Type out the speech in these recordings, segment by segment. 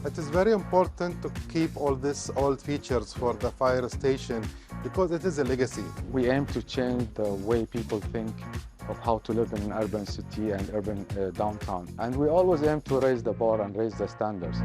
It is very important to keep all these old features for the fire station because it is a legacy. We aim to change the way people think of how to live in an urban city and urban downtown. And we always aim to raise the bar and raise the standards.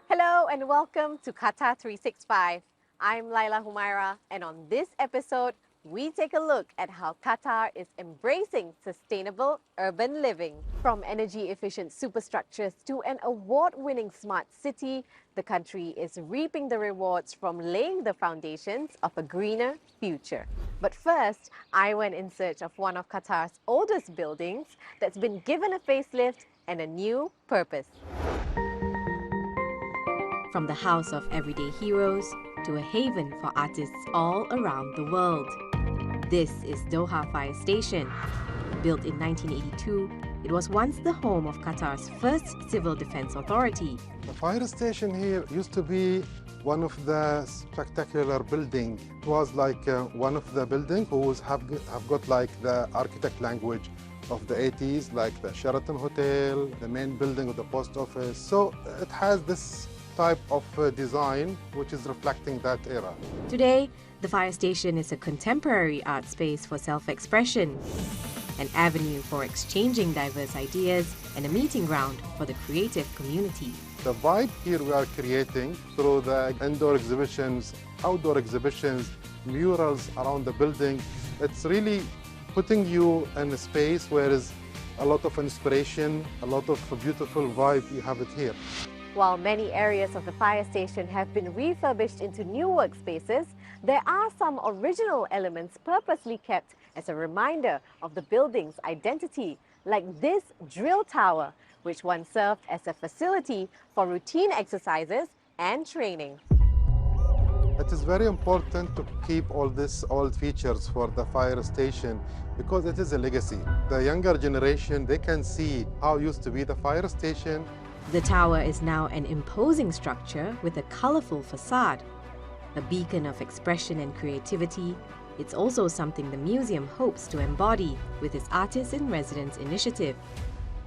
Hello and welcome to Qatar 365. I'm Laila Humaira, and on this episode, we take a look at how Qatar is embracing sustainable urban living. From energy-efficient superstructures to an award-winning smart city, the country is reaping the rewards from laying the foundations of a greener future. But first, I went in search of one of Qatar's oldest buildings that's been given a facelift and a new purpose. From the house of everyday heroes to a haven for artists all around the world. This is Doha Fire Station. Built in 1982, it was once the home of Qatar's first civil defense authority. The fire station here used to be one of the spectacular buildings. It was like one of the buildings who have got like the architect language of the 80s, like the Sheraton Hotel, the main building of the post office. So it has this type of design which is reflecting that era. Today, the fire station is a contemporary art space for self-expression, an avenue for exchanging diverse ideas, and a meeting ground for the creative community. The vibe here we are creating through the indoor exhibitions, outdoor exhibitions, murals around the building, it's really putting you in a space where there's a lot of inspiration, a lot of beautiful vibe, you have it here. While many areas of the fire station have been refurbished into new workspaces, there are some original elements purposely kept as a reminder of the building's identity, like this drill tower, which once served as a facility for routine exercises and training. It is very important to keep all these old features for the fire station because it is a legacy. The younger generation, they can see how used to be the fire station. The tower is now an imposing structure with a colorful facade. A beacon of expression and creativity, it's also something the museum hopes to embody with its Artists in Residence initiative.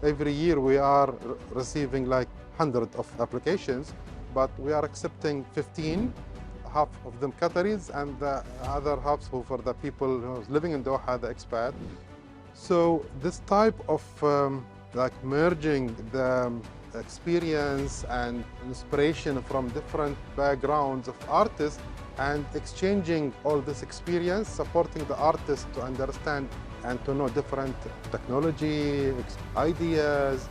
Every year we are receiving like hundreds of applications, but we are accepting 15, half of them Qataris and the other half for the people who are living in Doha, the expat. So this type of like merging the experience and inspiration from different backgrounds of artists and exchanging all this experience, supporting the artists to understand and to know different technology, ideas.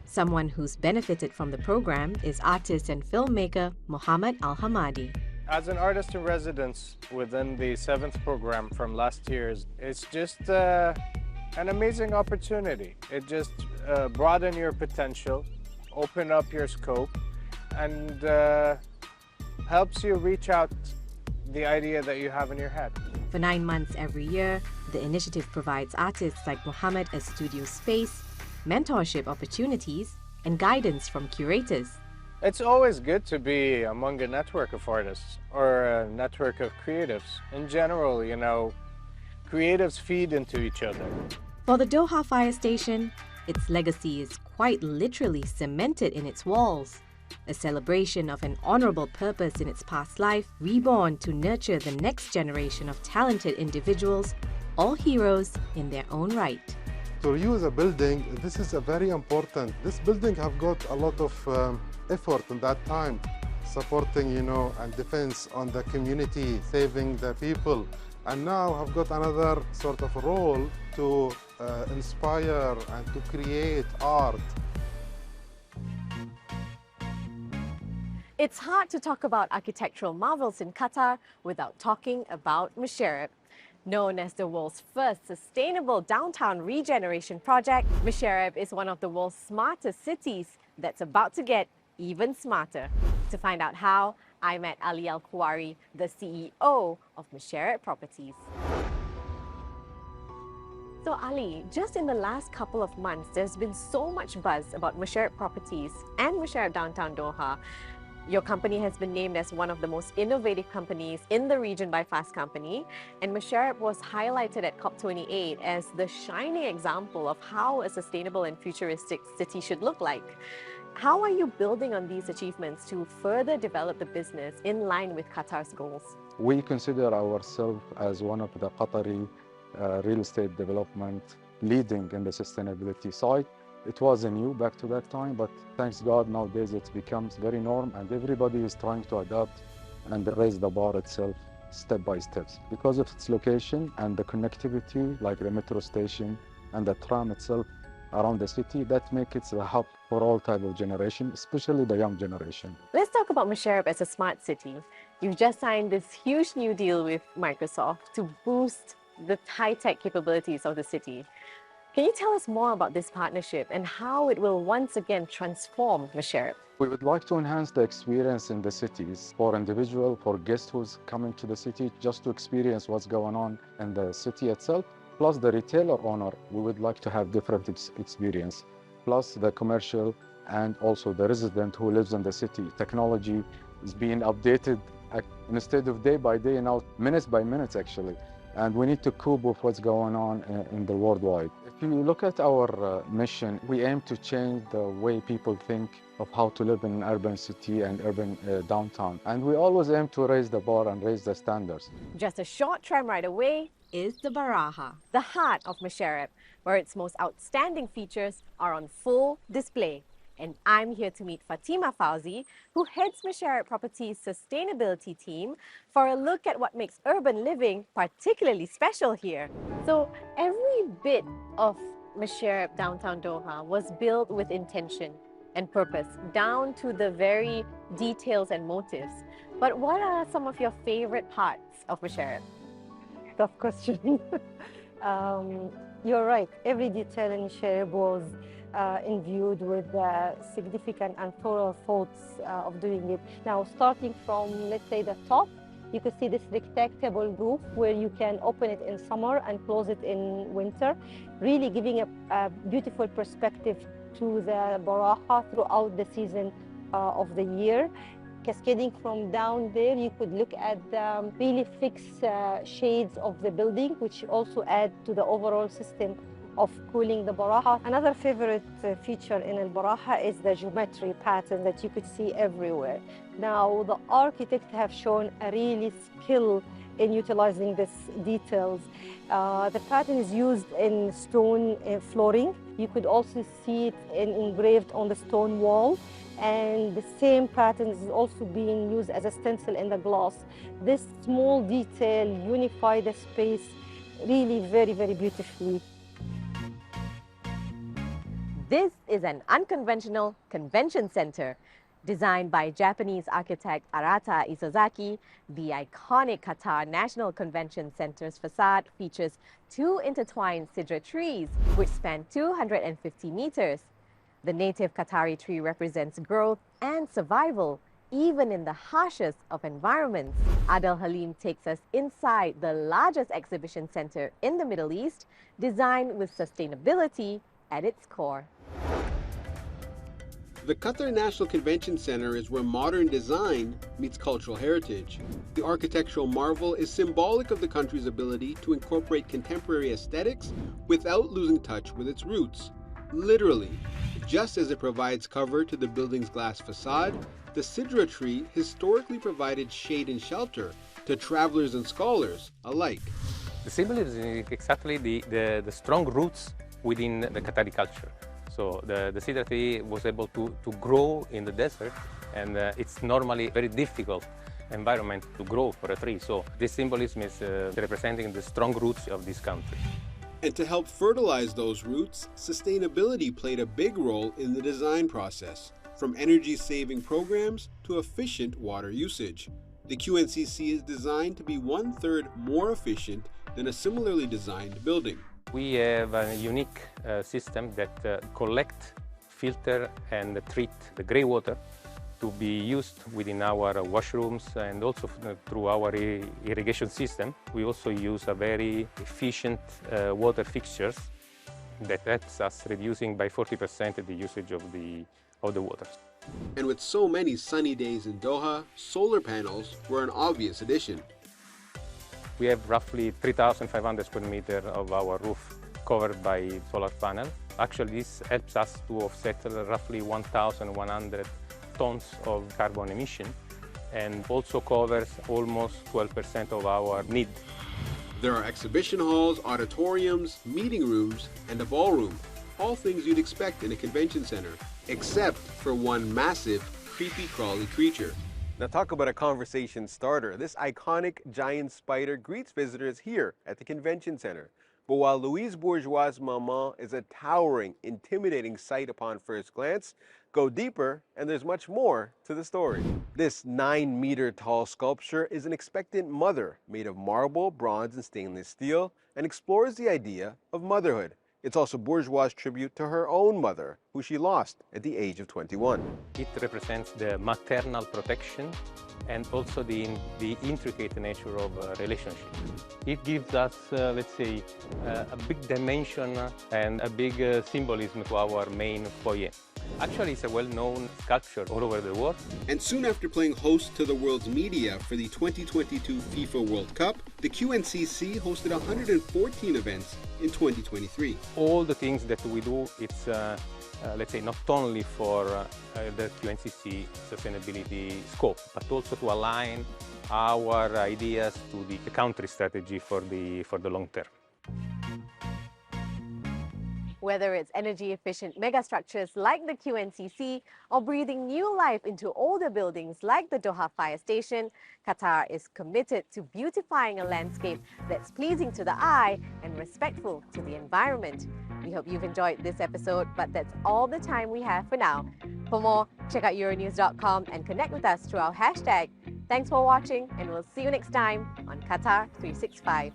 Someone who's benefited from the program is artist and filmmaker Mohammed Al-Hamadi. As an artist in residence within the 7th program from last year's, it's just an amazing opportunity. It just broaden your potential, open up your scope, and helps you reach out the idea that you have in your head. For 9 months every year, the initiative provides artists like Mohammed a studio space, mentorship opportunities, and guidance from curators. It's always good to be among a network of artists or a network of creatives. In general, you know, creatives feed into each other. For the Doha Fire Station, its legacy is quite literally cemented in its walls. A celebration of an honorable purpose in its past life, reborn to nurture the next generation of talented individuals, all heroes in their own right. To reuse a building, this is a very important. This building have got a lot of effort in that time, supporting, you know, and defense on the community, saving the people. And now have got another sort of role to inspire and to create art. It's hard to talk about architectural marvels in Qatar without talking about Msheireb. Known as the world's first sustainable downtown regeneration project, Msheireb is one of the world's smartest cities that's about to get even smarter. To find out how, I met Ali Al-Kuwari, the CEO of Msheireb Properties. So Ali, just in the last couple of months, there's been so much buzz about Msheireb Properties and Msheireb Downtown Doha. Your company has been named as one of the most innovative companies in the region by Fast Company, and Msheireb was highlighted at COP28 as the shining example of how a sustainable and futuristic city should look like. How are you building on these achievements to further develop the business in line with Qatar's goals? We consider ourselves as one of the Qatari real estate development leading in the sustainability side. It was new back to that time, but thanks God nowadays it becomes very norm and everybody is trying to adapt and raise the bar itself step by step. Because of its location and the connectivity, like the metro station and the tram itself around the city, that makes it a hub for all type of generation, especially the young generation. Let's talk about Msheireb as a smart city. You've just signed this huge new deal with Microsoft to boost the high-tech capabilities of the city. Can you tell us more about this partnership and how it will once again transform Msheireb? We would like to enhance the experience in the cities for individual, for guests who's coming to the city just to experience what's going on in the city itself. Plus the retailer owner, we would like to have different experience. Plus the commercial and also the resident who lives in the city. Technology is being updated instead of day by day, now minutes by minutes actually. And we need to cope with what's going on in the worldwide. If you look at our mission, we aim to change the way people think of how to live in an urban city and urban downtown. And we always aim to raise the bar and raise the standards. Just a short tram ride away is the Baraha, the heart of Msheireb, where its most outstanding features are on full display. And I'm here to meet Fatima Fauzi, who heads Msheireb Properties' sustainability team, for a look at what makes urban living particularly special here. So every bit of Msheireb downtown Doha was built with intention and purpose, down to the very details and motives. But what are some of your favorite parts of Msheireb? Tough question. You're right. Every detail in Msheireb was imbued with significant and thorough thoughts of doing it. Now, starting from, let's say, the top, you could see this rectangular roof where you can open it in summer and close it in winter, really giving a beautiful perspective to the Baraha throughout the season of the year. Cascading from down there, you could look at the really fixed shades of the building, which also add to the overall system of cooling the Baraha. Another favorite feature in Al Baraha is the geometry pattern that you could see everywhere. Now, the architects have shown a really skill in utilizing these details. The pattern is used in stone flooring. You could also see it engraved on the stone wall. And the same pattern is also being used as a stencil in the glass. This small detail unifies the space really very, very beautifully. This is an unconventional convention center. Designed by Japanese architect Arata Isozaki, the iconic Qatar National Convention Center's facade features two intertwined cedar trees, which span 250 meters. The native Qatari tree represents growth and survival, even in the harshest of environments. Adel Halim takes us inside the largest exhibition center in the Middle East, designed with sustainability at its core. The Qatar National Convention Center is where modern design meets cultural heritage. The architectural marvel is symbolic of the country's ability to incorporate contemporary aesthetics without losing touch with its roots. Literally, just as it provides cover to the building's glass facade, the sidra tree historically provided shade and shelter to travelers and scholars alike. The symbol is exactly the strong roots within the Qatari culture. So the cedar tree was able to grow in the desert, and it's normally very difficult environment to grow for a tree. So this symbolism is representing the strong roots of this country. And to help fertilize those roots, sustainability played a big role in the design process, from energy-saving programs to efficient water usage. The QNCC is designed to be 1/3 more efficient than a similarly designed building. We have a unique system that collect, filter and treat the grey water to be used within our washrooms and also through our irrigation system. We also use a very efficient water fixtures that helps us reducing by 40% the usage of the water. And with so many sunny days in Doha, solar panels were an obvious addition. We have roughly 3,500 square meters of our roof covered by solar panel. Actually, this helps us to offset roughly 1,100 tons of carbon emission and also covers almost 12% of our need. There are exhibition halls, auditoriums, meeting rooms, and a ballroom, all things you'd expect in a convention center, except for one massive, creepy crawly creature. Now talk about a conversation starter. This iconic giant spider greets visitors here at the convention center. But while Louise Bourgeois' Maman is a towering, intimidating sight upon first glance, go deeper and there's much more to the story. This 9-meter tall sculpture is an expectant mother made of marble, bronze, and stainless steel and explores the idea of motherhood. It's also Bourgeois' tribute to her own mother, who she lost at the age of 21. It represents the maternal protection and also the intricate nature of a relationship. It gives us, let's say, a big dimension and a big symbolism to our main foyer. Actually, it's a well-known sculpture all over the world. And soon after playing host to the world's media for the 2022 FIFA World Cup, the QNCC hosted 114 events in 2023. All the things that we do, it's, let's say, not only for the QNCC sustainability scope, but also to align our ideas to the country strategy for the long term. Whether it's energy-efficient megastructures like the QNCC or breathing new life into older buildings like the Doha Fire Station, Qatar is committed to beautifying a landscape that's pleasing to the eye and respectful to the environment. We hope you've enjoyed this episode, but that's all the time we have for now. For more, check out Euronews.com and connect with us through our hashtag. Thanks for watching, and we'll see you next time on Qatar 365.